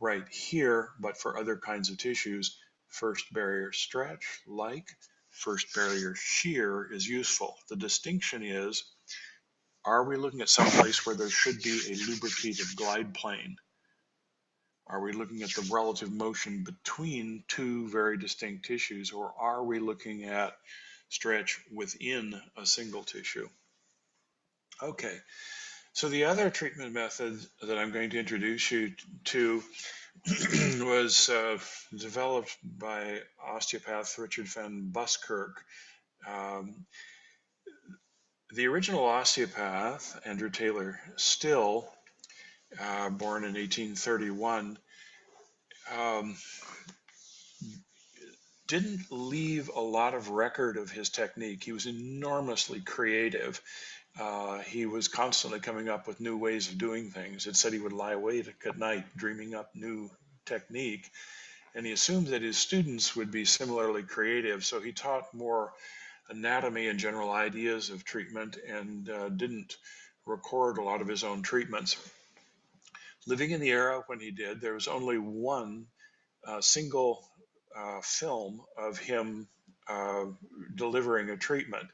right here, but for other kinds of tissues, first barrier stretch, like first barrier shear, is useful. The distinction is, are we looking at some place where there should be a lubricated glide plane? Are we looking at the relative motion between two very distinct tissues, or are we looking at stretch within a single tissue? Okay, so the other treatment method that I'm going to introduce you to was developed by osteopath Richard van Buskirk. Um, the original osteopath, Andrew Taylor Still, born in 1831, um, didn't leave a lot of record of his technique. He was enormously creative. He was constantly coming up with new ways of doing things. It said he would lie awake at night dreaming up new technique, and he assumed that his students would be similarly creative. So he taught more anatomy and general ideas of treatment and didn't record a lot of his own treatments. Living in the era when he did, there was only one single film of him uh, delivering a treatment.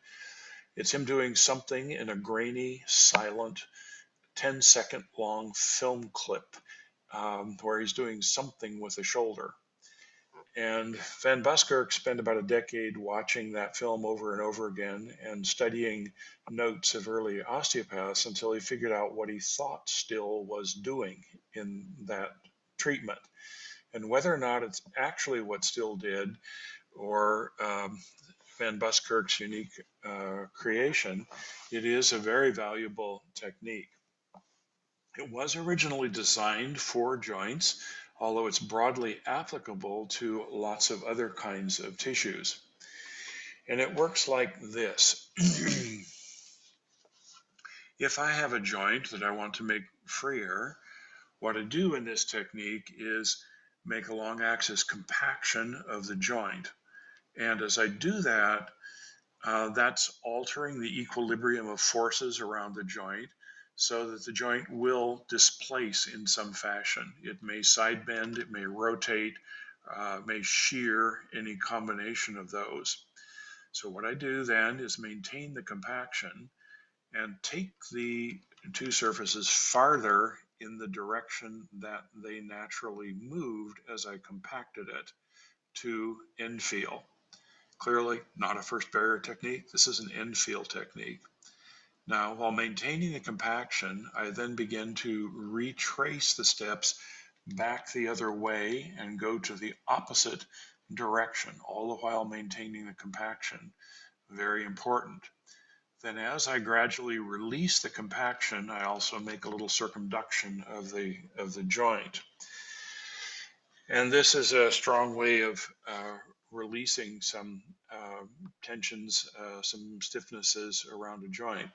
It's him doing something in a grainy, silent, 10-second long film clip where he's doing something with a shoulder. And Van Buskirk spent about a decade watching that film over and over again and studying notes of early osteopaths until he figured out what he thought Still was doing in that treatment. And whether or not it's actually what Still did or Van Buskirk's unique creation, it is a very valuable technique. It was originally designed for joints, although it's broadly applicable to lots of other kinds of tissues. And it works like this. If I have a joint that I want to make freer, what I do in this technique is make a long axis compaction of the joint. And as I do that, that's altering the equilibrium of forces around the joint so that the joint will displace in some fashion. It may side bend, it may rotate, may shear, any combination of those. So what I do then is maintain the compaction and take the two surfaces farther in the direction that they naturally moved as I compacted it to end feel. Clearly not a first barrier technique. This is an end feel technique. Now, while maintaining the compaction, I then begin to retrace the steps back the other way and go to the opposite direction, all the while maintaining the compaction. Very important. Then as I gradually release the compaction, I also make a little circumduction of the joint. And this is a strong way of releasing some tensions, some stiffnesses around a joint.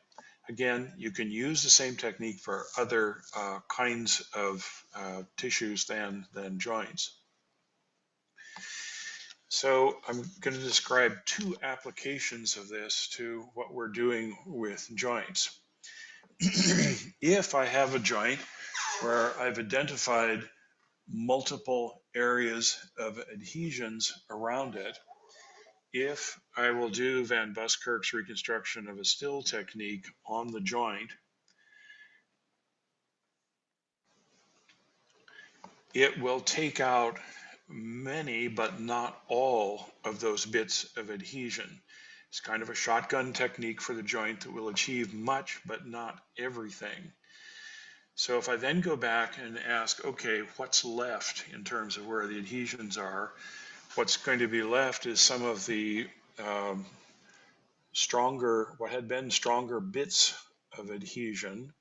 Again, you can use the same technique for other kinds of tissues than joints. So I'm going to describe two applications of this to what we're doing with joints. If I have a joint where I've identified multiple areas of adhesions around it, if I will do Van Buskirk's reconstruction of a still technique on the joint, it will take out many, but not all, of those bits of adhesion. It's kind of a shotgun technique for the joint that will achieve much, but not everything. So if I then go back and ask, okay, what's left in terms of where the adhesions are, what's going to be left is some of the what had been stronger bits of adhesion,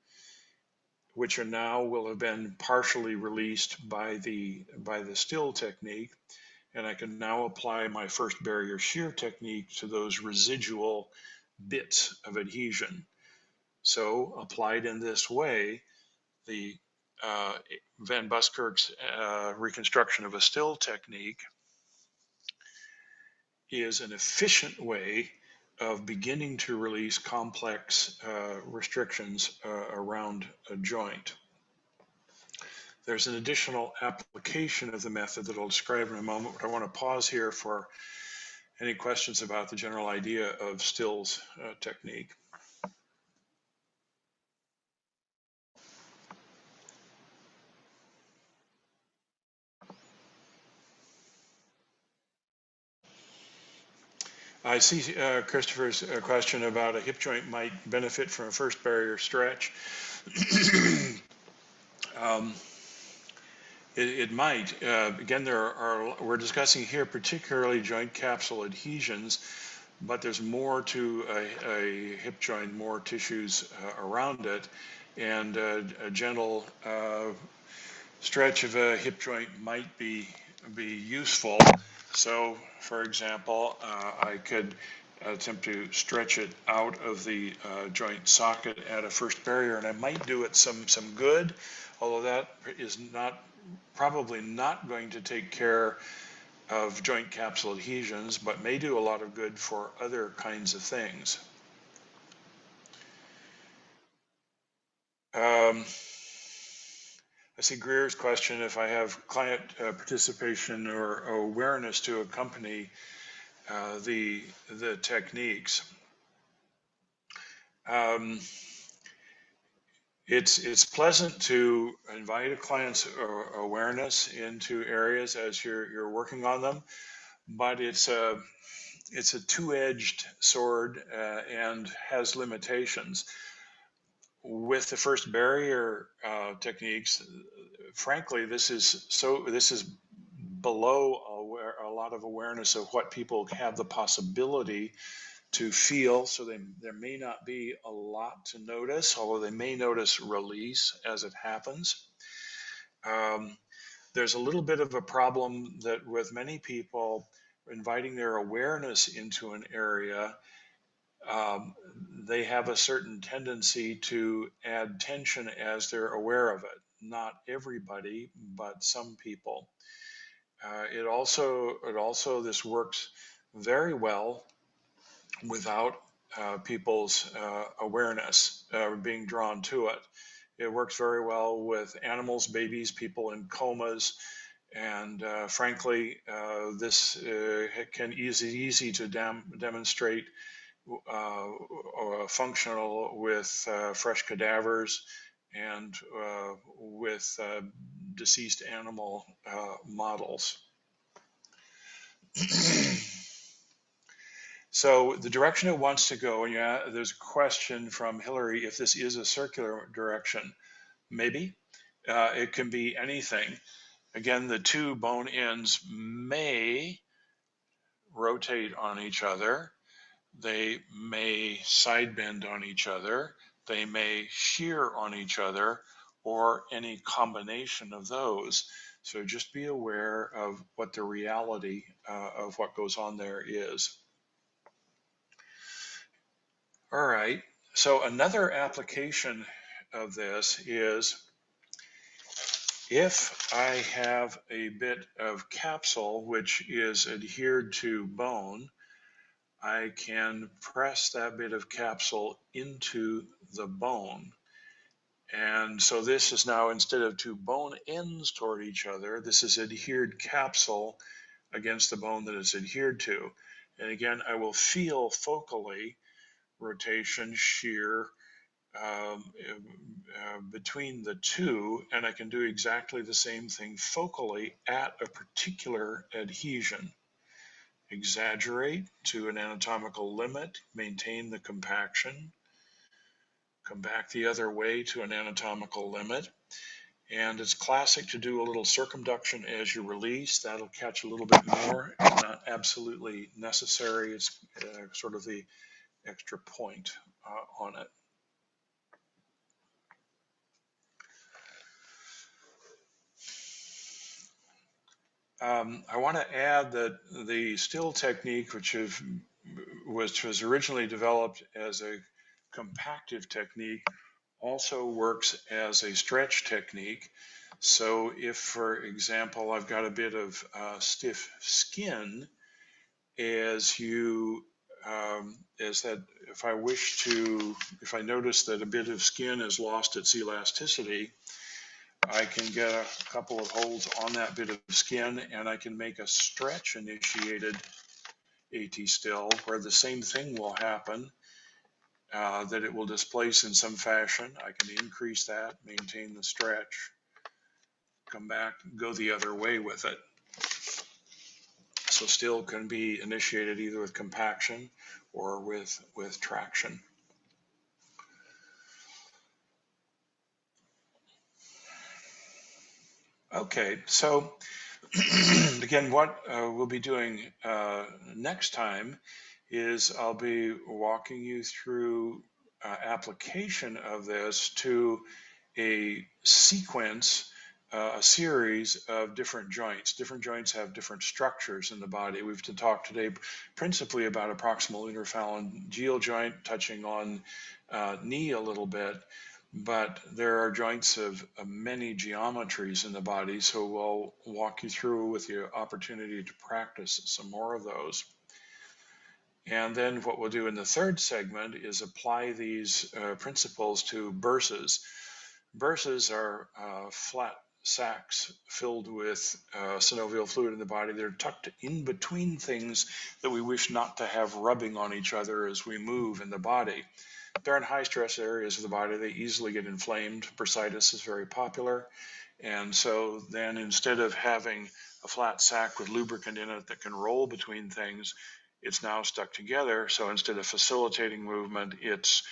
which are now will have been partially released by the still technique. And I can now apply my first barrier shear technique to those residual bits of adhesion. So applied in this way, the Van Buskirk's reconstruction of a still technique is an efficient way of beginning to release complex restrictions around a joint. There's an additional application of the method that I'll describe in a moment, but I want to pause here for any questions about the general idea of Still's technique. I see Christopher's question about a hip joint might benefit from a first barrier stretch. It might. Again, we're discussing here particularly joint capsule adhesions, but there's more to a hip joint, more tissues around it, and a gentle stretch of a hip joint might be useful. So, for example, I could attempt to stretch it out of the joint socket at a first barrier, and I might do it some good, although that is probably not going to take care of joint capsule adhesions, but may do a lot of good for other kinds of things. I see Greer's question, if I have client participation or awareness to accompany the techniques. It's pleasant to invite a client's awareness into areas as you're working on them, but it's a two-edged sword and has limitations. With the first barrier techniques, frankly, this is below a lot of awareness of what people have the possibility to feel. So there may not be a lot to notice, although they may notice release as it happens. There's a little bit of a problem that with many people inviting their awareness into an area, they have a certain tendency to add tension as they're aware of it. Not everybody, but some people. It also this works very well without people's awareness being drawn to it. It works very well with animals, babies, people in comas, and frankly, this can easy to demonstrate functional with fresh cadavers and with deceased animal models. So the direction it wants to go, and yeah, there's a question from Hillary if this is a circular direction. Maybe. It can be anything. Again, the two bone ends may rotate on each other. They may side bend on each other. They may shear on each other, or any combination of those. So just be aware of what the reality of what goes on there is. All right. So another application of this is if I have a bit of capsule which is adhered to bone, I can press that bit of capsule into the bone. And so this is now, instead of two bone ends toward each other, this is adhered capsule against the bone that it's adhered to. And again, I will feel focally rotation, shear, between the two, and I can do exactly the same thing focally at a particular adhesion. Exaggerate to an anatomical limit, maintain the compaction, come back the other way to an anatomical limit. And it's classic to do a little circumduction as you release. That'll catch a little bit more. It's not absolutely necessary. It's sort of the extra point on it. I want to add that the still technique, which was originally developed as a compactive technique, also works as a stretch technique. So if, for example, I've got a bit of stiff skin, as that, if I notice that a bit of skin has lost its elasticity, I can get a couple of holds on that bit of skin and I can make a stretch initiated AT still where the same thing will happen, that it will displace in some fashion. I can increase that, maintain the stretch, come back, go the other way with it. So still can be initiated either with compaction or with traction. Okay, so again, what we'll be doing next time is I'll be walking you through application of this to a sequence, a series of different joints. Different joints have different structures in the body. We've talked today principally about a proximal interphalangeal joint, touching on knee a little bit. But there are joints of many geometries in the body, so we'll walk you through with the opportunity to practice some more of those. And then what we'll do in the third segment is apply these principles to burses. Burses are flat sacs filled with synovial fluid in the body. They're tucked in between things that we wish not to have rubbing on each other as we move in the body. They're in high stress areas of the body. They easily get inflamed. Bursitis is very popular. And so then instead of having a flat sac with lubricant in it that can roll between things, it's now stuck together. So instead of facilitating movement, it's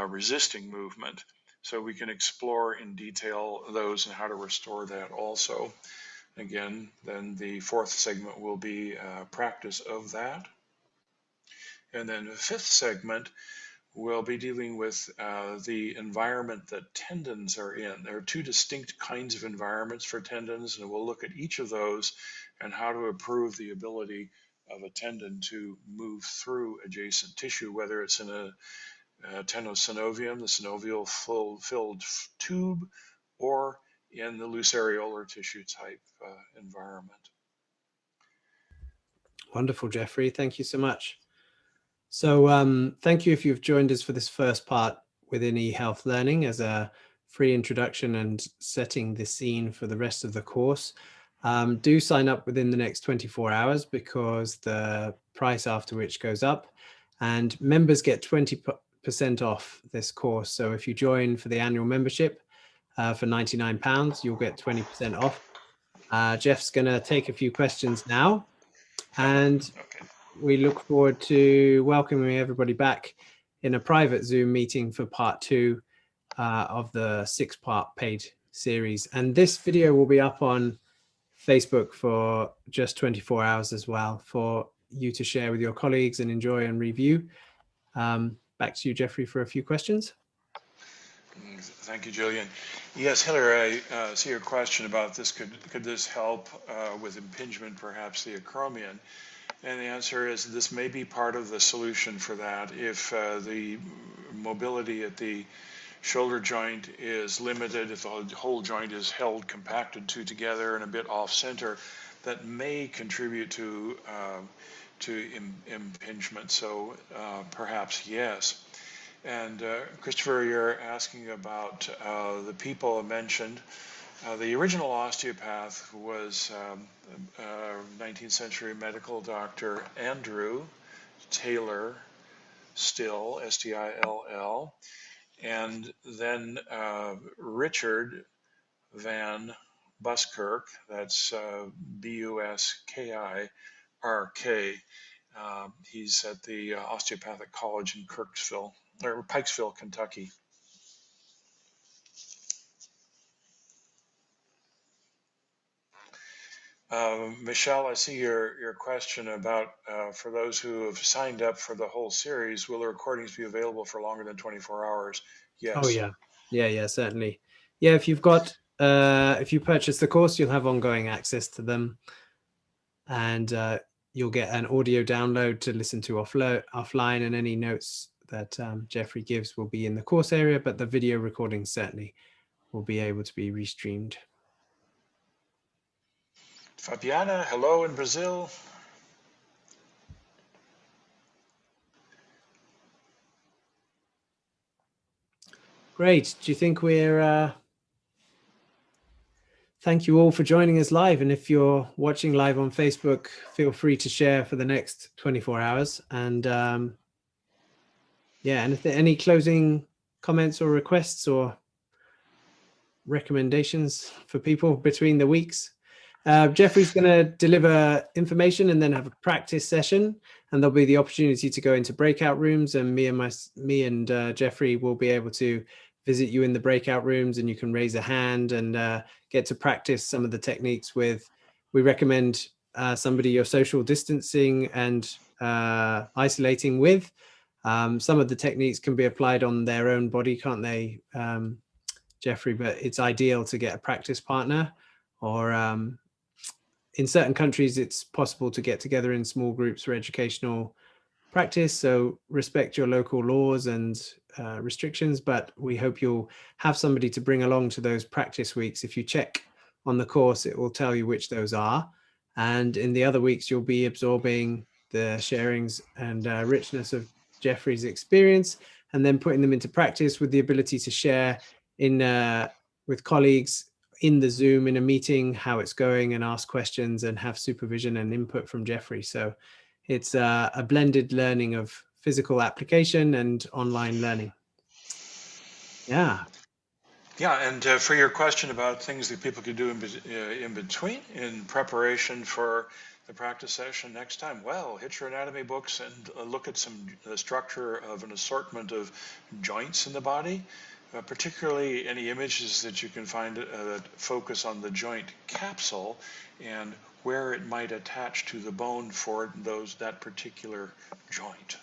resisting movement. So we can explore in detail those and how to restore that also. Again, then the fourth segment will be practice of that. And then the fifth segment, we'll be dealing with the environment that tendons are in. There are two distinct kinds of environments for tendons, and we'll look at each of those and how to improve the ability of a tendon to move through adjacent tissue, whether it's in a tenosynovium, the synovial filled tube, or in the loose areolar tissue type environment. Wonderful, Jeffrey. Thank you so much. So thank you if you've joined us for this first part within eHealth Learning as a free introduction and setting the scene for the rest of the course. Do sign up within the next 24 hours because the price after which goes up. and members get 20% off this course. So if you join for the annual membership for £99, you'll get 20% off. Jeff's going to take a few questions now, and Okay. we look forward to welcoming everybody back in a private Zoom meeting for part 2 of the 6-part paid series. And this video will be up on Facebook for just 24 hours as well, for you to share with your colleagues and enjoy and review. Back to you, Jeffrey, for a few questions. Thank you, Julian. Yes, Hillary, I see your question about this. Could this help with impingement, perhaps the acromion? And the answer is this may be part of the solution for that. If the mobility at the shoulder joint is limited, if the whole joint is held compacted together and a bit off center, that may contribute to impingement. So perhaps yes. And Christopher, you're asking about the people mentioned. The original osteopath was 19th century medical doctor Andrew Taylor Still, Still, and then Richard Van Buskirk, that's Buskirk. He's at the Osteopathic College in Pikesville, Kentucky. Michelle, I see your question about for those who have signed up for the whole series, will the recordings be available for longer than 24 hours? Yes. Oh yeah, certainly. Yeah, if you've got if you purchase the course, you'll have ongoing access to them, and you'll get an audio download to listen to offline, and any notes that Jeffrey gives will be in the course area, but the video recordings certainly will be able to be restreamed. Fabiana, hello in Brazil. Great. Do you think we're thank you all for joining us live, and if you're watching live on Facebook, feel free to share for the next 24 hours. And yeah, and if there are any closing comments or requests or recommendations for people between the weeks, Jeffrey's going to deliver information and then have a practice session, and there'll be the opportunity to go into breakout rooms, and me and Jeffrey will be able to visit you in the breakout rooms, and you can raise a hand and get to practice some of the techniques with. We recommend somebody you're social distancing and isolating with. Some of the techniques can be applied on their own body, can't they, Jeffrey? But it's ideal to get a practice partner, or in certain countries, it's possible to get together in small groups for educational practice. So respect your local laws and restrictions, but we hope you'll have somebody to bring along to those practice weeks. If you check on the course, it will tell you which those are. And in the other weeks, you'll be absorbing the sharings and richness of Jeffrey's experience, and then putting them into practice with the ability to share in with colleagues in the Zoom in a meeting how it's going, and ask questions and have supervision and input from Jeffrey. So it's a blended learning of physical application and online learning. Yeah. Yeah, and for your question about things that people could do in between, in preparation for the practice session next time, well, hit your anatomy books and look at the structure of an assortment of joints in the body, particularly any images that you can find that focus on the joint capsule and where it might attach to the bone for that particular joint.